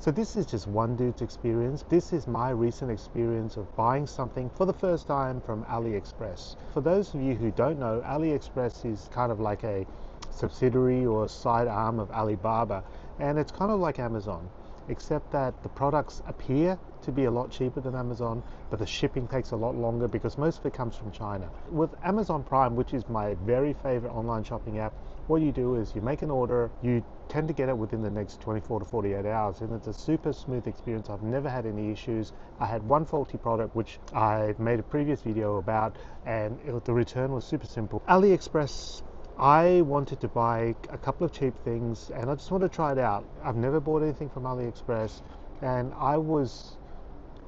So this is just one dude's experience. This is my recent experience of buying something for the first time from AliExpress. For those of you who don't know, AliExpress is kind of like a subsidiary or side arm of Alibaba, and it's kind of like Amazon, except that the products appear to be a lot cheaper than Amazon, but the shipping takes a lot longer because most of it comes from China. With Amazon Prime, which is my very favorite online shopping app, what you do is you make an order, you tend to get it within the next 24 to 48 hours, and it's a super smooth experience. I've never had any issues. I had one faulty product which I made a previous video about, and the return was super simple. AliExpress, I wanted to buy a couple of cheap things and I just want to try it out. I've never bought anything from AliExpress, and I was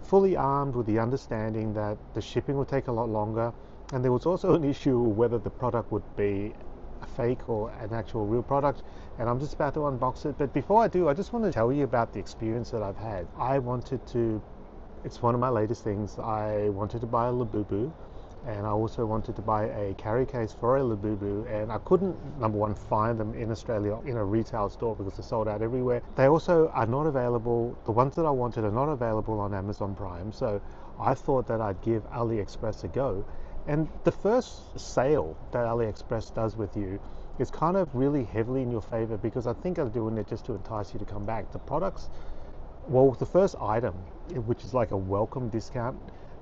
fully armed with the understanding that the shipping would take a lot longer, and there was also an issue whether the product would be a fake or an actual real product, and I'm just about to unbox it. But before I do, I just want to tell you about the experience that I've had. It's one of my latest things. I wanted to buy a Labubu, and I also wanted to buy a carry case for a Labubu, and I couldn't, number one, find them in Australia in a retail store because they're sold out everywhere. They also are not available, the ones that I wanted are not available on Amazon Prime, so I thought that I'd give AliExpress a go. And the first sale that AliExpress does with you is kind of really heavily in your favor, because I think they're doing it just to entice you to come back. The products, well, the first item, which is like a welcome discount,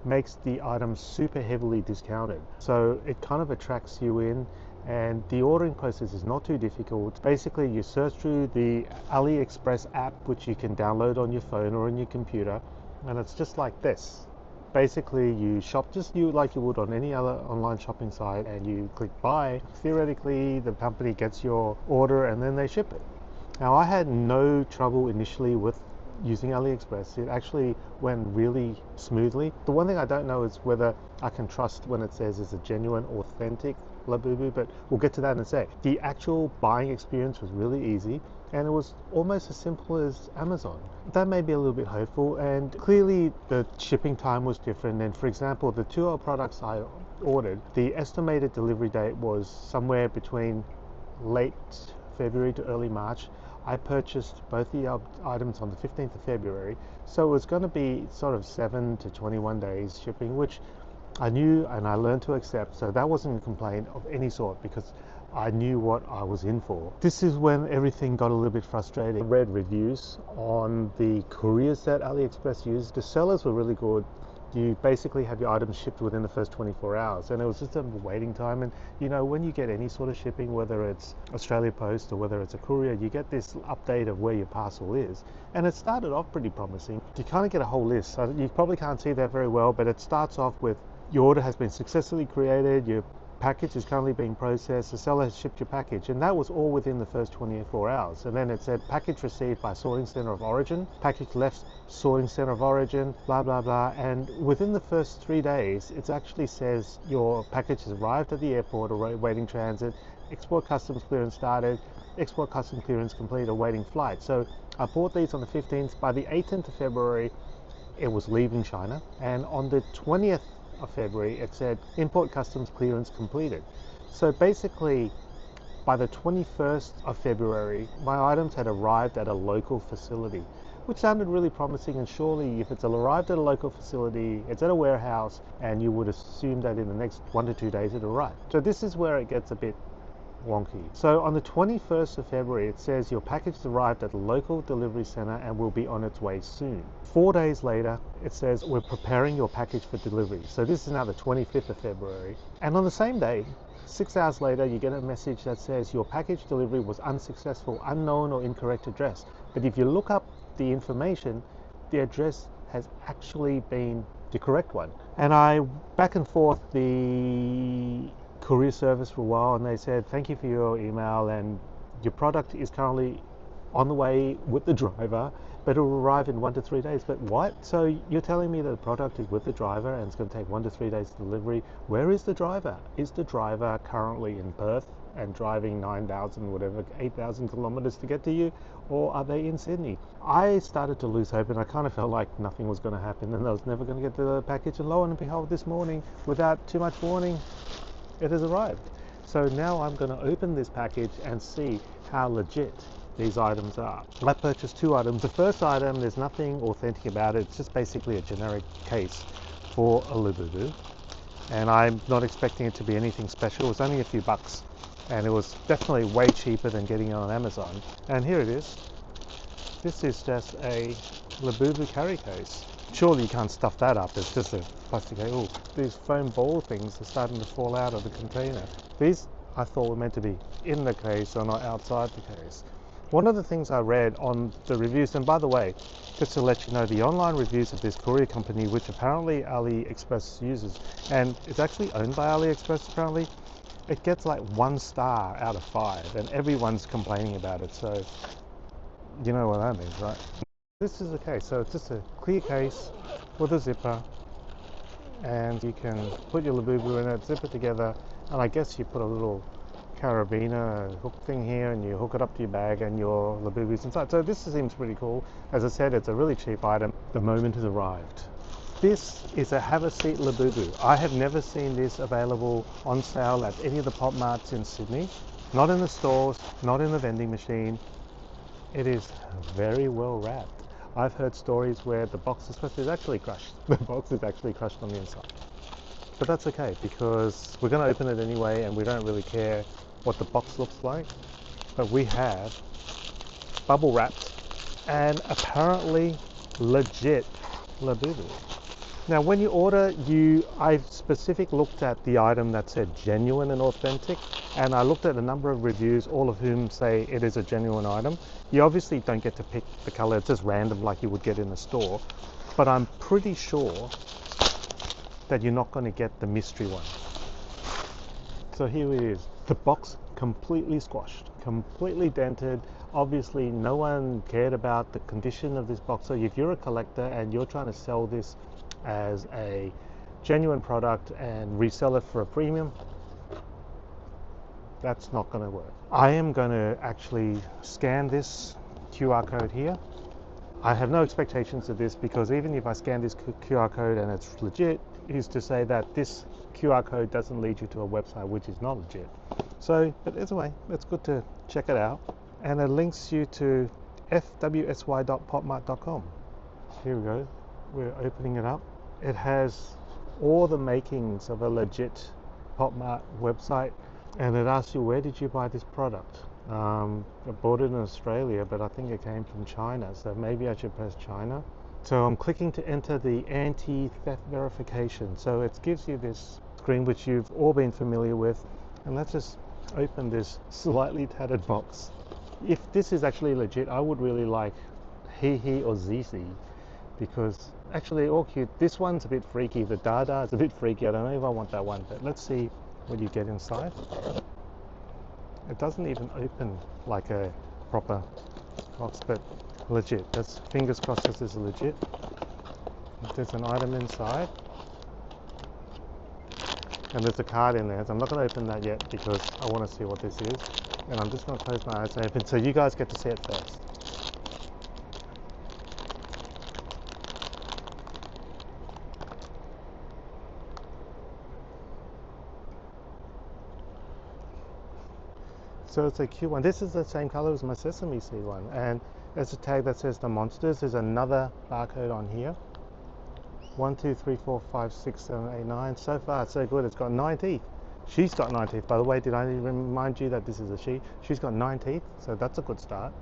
makes the item super heavily discounted. So it kind of attracts you in, and the ordering process is not too difficult. Basically, you search through the AliExpress app, which you can download on your phone or on your computer, and it's just like this. Basically, you shop just like you would on any other online shopping site, and you click buy. Theoretically, the company gets your order and then they ship it. Now, I had no trouble initially with using AliExpress. It actually went really smoothly. The one thing I don't know is whether I can trust when it says it's a genuine, authentic Labubu, but we'll get to that in a sec. The actual buying experience was really easy, and it was almost as simple as Amazon. That may be a little bit hopeful, and clearly the shipping time was different. And for example, the two products I ordered, the estimated delivery date was somewhere between late February to early March. I purchased both the items on the 15th of February, so it was going to be sort of 7 to 21 days shipping, which I knew and I learned to accept, so that wasn't a complaint of any sort because I knew what I was in for. This is when everything got a little bit frustrating. I read reviews on the couriers that AliExpress used. The sellers were really good. You basically have your items shipped within the first 24 hours, and it was just a waiting time. And you know, when you get any sort of shipping, whether it's Australia Post or whether it's a courier, you get this update of where your parcel is, and it started off pretty promising. You kind of get a whole list, so you probably can't see that very well, but it starts off with your order has been successfully created, your package is currently being processed, the seller has shipped your package, and that was all within the first 24 hours. And then it said package received by sorting center of origin, package left sorting center of origin, blah blah blah. And within the first 3 days, it actually says your package has arrived at the airport or waiting transit, export customs clearance started, export customs clearance complete, awaiting flight. So I bought these on the 15th. By the 18th of February, it was leaving China, and on the 20th of February it said import customs clearance completed. So basically by the 21st of February my items had arrived at a local facility, which sounded really promising, and surely if it's arrived at a local facility, it's at a warehouse, and you would assume that in the next 1 to 2 days it arrived. So this is where it gets a bit wonky. So on the 21st of February it says your package arrived at a local delivery center and will be on its way soon. 4 days later it says we're preparing your package for delivery. So this is now the 25th of February, and on the same day, 6 hours later, you get a message that says your package delivery was unsuccessful, unknown or incorrect address. But if you look up the information, the address has actually been the correct one. And I back and forth the courier service for a while, and they said thank you for your email, and your product is currently on the way with the driver, but it will arrive in 1 to 3 days. But what? So you're telling me that the product is with the driver and it's going to take 1 to 3 days delivery? Where is the driver? Is the driver currently in Perth and driving 9,000 whatever 8,000 kilometers to get to you, or are they in Sydney? I started to lose hope, and I kind of felt like nothing was going to happen and I was never going to get the package, and lo and behold, this morning, without too much warning, it has arrived. So now I'm going to open this package and see how legit these items are. I purchased 2 items. The first item, there's nothing authentic about it. It's just basically a generic case for a Labubu. And I'm not expecting it to be anything special. It was only a few bucks. And it was definitely way cheaper than getting it on Amazon. And here it is. This is just a Labubu carry case. Surely you can't stuff that up. It's just a plastic case. Oh, these foam ball things are starting to fall out of the container. These I thought were meant to be in the case or not outside the case. One of the things I read on the reviews, and by the way, just to let you know, the online reviews of this courier company, which apparently AliExpress uses, and it's actually owned by AliExpress apparently, it gets like 1 star out of 5, and everyone's complaining about it, so you know what that means, right? This is the case, so it's just a clear case with a zipper, and you can put your Labubu in it, zip it together, and I guess you put a little carabiner hook thing here and you hook it up to your bag and your Labubu's inside. So this seems pretty cool. As I said, it's a really cheap item. The moment has arrived. This is a have a seat Labubu. I have never seen this available on sale at any of the pop marts in Sydney. Not in the stores, not in the vending machine. It is very well wrapped. I've heard stories where the box is actually crushed. The box is actually crushed on the inside. But that's okay, because we're going to open it anyway and we don't really care what the box looks like. But we have bubble wrapped and apparently legit Labubu. Now when you order, I specifically looked at the item that said genuine and authentic, and I looked at a number of reviews, all of whom say it is a genuine item. You obviously don't get to pick the color, it's just random like you would get in a store, but I'm pretty sure that you're not going to get the mystery one. So here it is, the box completely squashed, completely dented. Obviously no one cared about the condition of this box, so if you're a collector and you're trying to sell this as a genuine product and resell it for a premium, that's not going to work. I am going to actually scan this QR code here. I have no expectations of this, because even if I scan this QR code and it's legit, is to say that this QR code doesn't lead you to a website which is not legit. So, but anyway, it's good to check it out. And it links you to fwsy.popmart.com. Here we go. We're opening it up. It has all the makings of a legit PopMart website, and it asks you, where did you buy this product? I bought it in Australia, but I think it came from China, so maybe I should press China. So I'm clicking to enter the anti-theft verification. So it gives you this screen which you've all been familiar with, and let's just open this slightly tattered box. If this is actually legit, I would really like Hehe or Zizi, because actually all cute. This one's a bit freaky. The Dada is a bit freaky. I don't know if I want that one, but let's see what you get inside. It doesn't even open like a proper box, but legit. That's fingers crossed this is legit. There's an item inside, and there's a card in there. So I'm not going to open that yet because I want to see what this is, and I'm just going to close my eyes and open so you guys get to see it first. So it's a cute one. This is the same color as my sesame seed one, and there's a tag that says the monsters. There's another barcode on here. 1, 2, 3, 4, 5, 6, 7, 8, 9. So far so good. It's got 9 teeth. She's got 9 teeth, by the way. Did I remind you that this is a she? She's got 9 teeth, so that's a good start.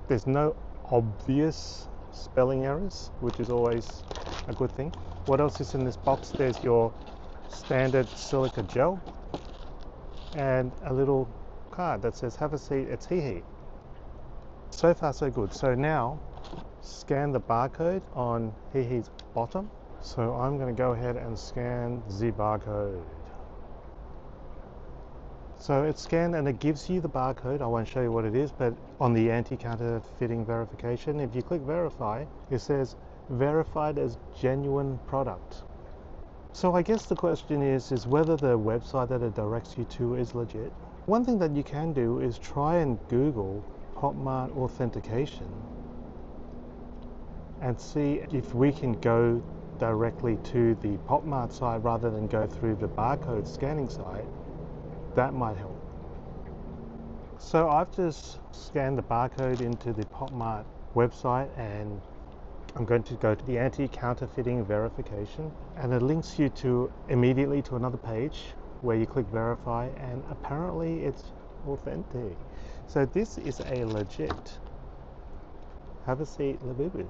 There's no obvious spelling errors, which is always a good thing. What else is in this box? There's your standard silica gel and a little card that says have a seat, it's Hehe. So far so good. So now scan the barcode on Hehe's bottom. So I'm going to go ahead and scan the barcode. So it's scanned and it gives you the barcode. I won't show you what it is, but on the anti-counterfeiting verification, if you click verify, it says verified as genuine product. So I guess the question is whether the website that it directs you to is legit. One thing that you can do is try and Google PopMart authentication and see if we can go directly to the PopMart site rather than go through the barcode scanning site. That might help. So I've just scanned the barcode into the PopMart website, and I'm going to go to the anti-counterfeiting verification, and it links you to immediately to another page where you click verify, and apparently it's authentic. So this is a legit have a seat Labubu.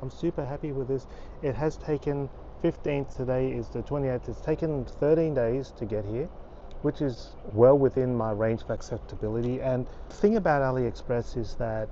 I'm super happy with this. It has taken 15th, today is the 28th. It's taken 13 days to get here, which is well within my range of acceptability. And the thing about AliExpress is that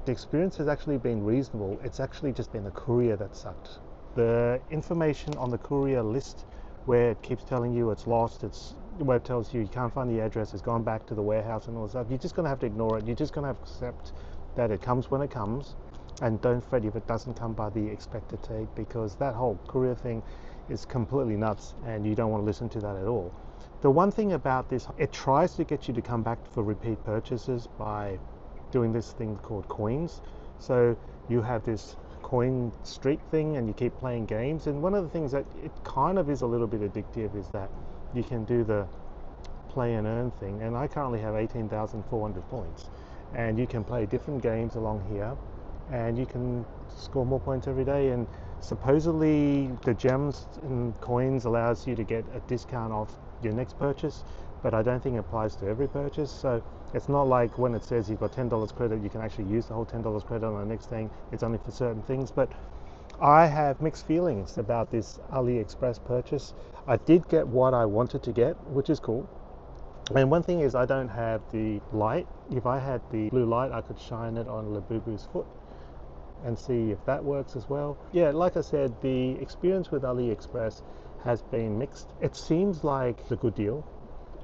the experience has actually been reasonable. It's actually just been the courier that sucked. The information on the courier list where it keeps telling you it's lost, it's where it tells you you can't find the address, it's gone back to the warehouse and all that stuff, you're just going to have to ignore it. You're just going to have to accept that it comes when it comes, and don't fret if it doesn't come by the expected date, because that whole courier thing is completely nuts and you don't want to listen to that at all. The one thing about this, it tries to get you to come back for repeat purchases by doing this thing called coins. So you have this coin streak thing and you keep playing games, and one of the things that it kind of is a little bit addictive is that you can do the play and earn thing, and I currently have 18,400 points, and you can play different games along here and you can score more points every day. And supposedly the gems and coins allows you to get a discount off your next purchase, but I don't think it applies to every purchase. So it's not like when it says you've got $10 credit, you can actually use the whole $10 credit on the next thing. It's only for certain things. But I have mixed feelings about this AliExpress purchase. I did get what I wanted to get, which is cool. And one thing is, I don't have the light. If I had the blue light, I could shine it on Labubu's foot and see if that works as well. Yeah, like I said, the experience with AliExpress has been mixed. It seems like a good deal,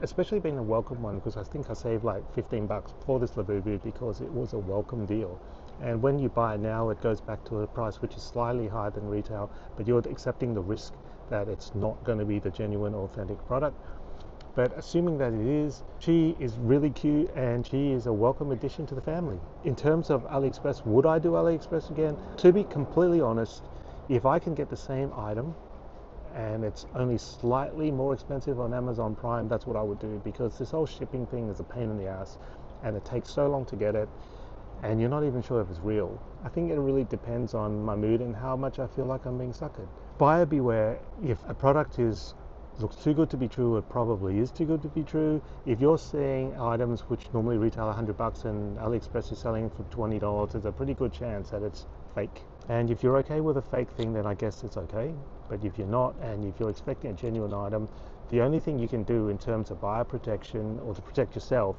especially being a welcome one, because I think I saved like 15 bucks for this Labubu because it was a welcome deal. And when you buy it now, it goes back to a price which is slightly higher than retail, but you're accepting the risk that it's not going to be the genuine, authentic product. But assuming that it is, she is really cute and she is a welcome addition to the family. In terms of AliExpress, would I do AliExpress again? To be completely honest, if I can get the same item and it's only slightly more expensive on Amazon Prime, that's what I would do, because this whole shipping thing is a pain in the ass and it takes so long to get it and you're not even sure if it's real. I think it really depends on my mood and how much I feel like I'm being suckered. Buyer beware. If a product looks too good to be true, it probably is too good to be true. If you're seeing items which normally retail 100 bucks and AliExpress is selling for $20, there's a pretty good chance that it's fake. And if you're okay with a fake thing, then I guess it's okay. But if you're not, and if you're expecting a genuine item, the only thing you can do in terms of buyer protection or to protect yourself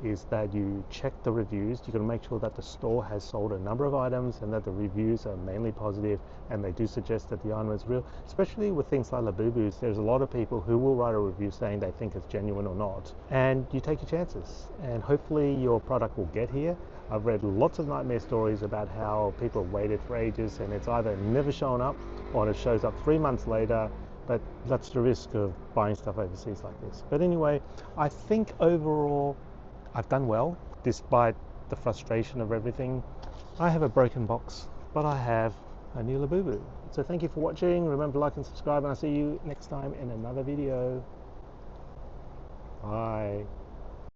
is that you check the reviews. You've got to make sure that the store has sold a number of items and that the reviews are mainly positive and they do suggest that the item is real. Especially with things like Labubu's, there's a lot of people who will write a review saying they think it's genuine or not. And you take your chances and hopefully your product will get here. I've read lots of nightmare stories about how people have waited for ages and it's either never shown up or it shows up 3 months later. But that's the risk of buying stuff overseas like this. But anyway, I think overall I've done well, despite the frustration of everything. I have a broken box, but I have a new Labubu. So thank you for watching. Remember to like and subscribe, and I'll see you next time in another video. Bye.